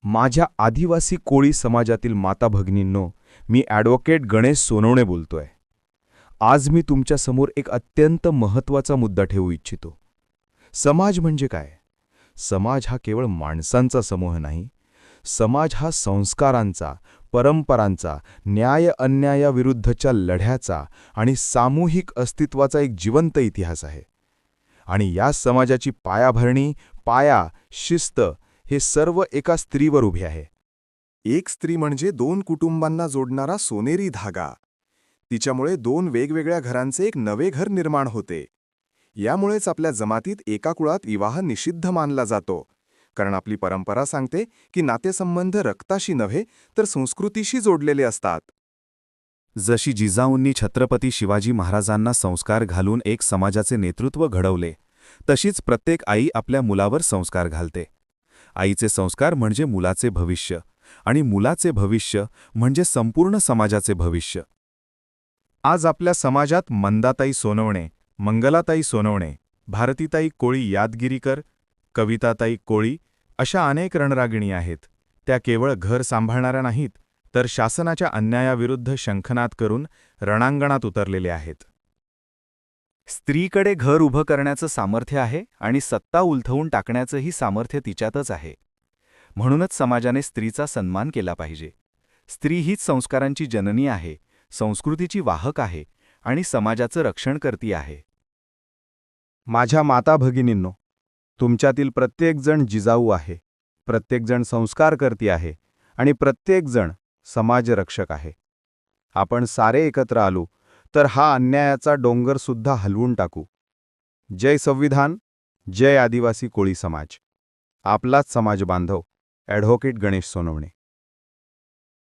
माझ्या आदिवासी कोळी समाजातील माता भगिनींनो, मी ॲडव्होकेट गणेश सोनवणे बोलतोय. आज मी तुमच्यासमोर एक अत्यंत महत्त्वाचा मुद्दा ठेवू इच्छितो. समाज म्हणजे काय? समाज हा केवळ माणसांचा समूह नाही. समाज हा संस्कारांचा, परंपरांचा, न्याय-अन्यायाविरुद्धच्या लढ्याचा आणि सामूहिक अस्तित्वाचा एक जिवंत इतिहास आहे. आणि या समाजाची पायाभरणी, शिस्त हे सर्व एका स्त्रीवर उभे आहे. एक स्त्री म्हणजे दोन कुटुंबांना जोडणारा सोनेरी धागा. तिच्यामुळे दोन वेगवेगळ्या घरांचे एक नवे घर निर्माण होते. यामुळेच आपल्या जमातीत एका कुळात विवाह निषिद्ध मानला जातो, कारण आपली परंपरा सांगते की नातेसंबंध रक्ताशी नव्हे तर संस्कृतीशी जोडलेले असतात. जशी जिजाऊंनी छत्रपती शिवाजी महाराजांना संस्कार घालून एक समाजाचे नेतृत्व घडवले, तशीच प्रत्येक आई आपल्या मुलावर संस्कार घालते. आईचे संस्कार म्हणजे मुलाचे भविष्य, आणि मुलाचे भविष्य म्हणजे संपूर्ण समाजाचे भविष्य. आज आपल्या समाजात मंदाताई सोनवणे, मंगलाताई सोनवणे, भारतीताई कोळी यादगिरीकर, कविताताई कोळी अशा अनेक रणरागिणी आहेत. त्या केवळ घर सांभाळणाऱ्या नाहीत, तर शासनाच्या अन्यायाविरुद्ध शंखनाद करून रणांगणात उतरलेले आहेत. स्त्रीकडे घर उभं करण्याचं सामर्थ्य आहे आणि सत्ता उलथवून टाकण्याचंही सामर्थ्य तिच्यातच आहे. म्हणूनच समाजाने स्त्रीचा सन्मान केला पाहिजे. स्त्री हीच संस्कारांची जननी आहे, संस्कृतीची वाहक आहे आणि समाजाचं रक्षण करती आहे. माझ्या माता भगिनींनो, तुमच्यातील प्रत्येकजण जिजाऊ आहे, प्रत्येकजण संस्कार करती आहे आणि प्रत्येकजण समाजरक्षक आहे. आपण सारे एकत्र आलो तर हा अन्यायाचा डोंगरसुद्धा हलवून टाकू. जय संविधान, जय आदिवासी कोळी समाज. आपलाच समाज बांधव, ॲडव्होकेट गणेश सोनवणे.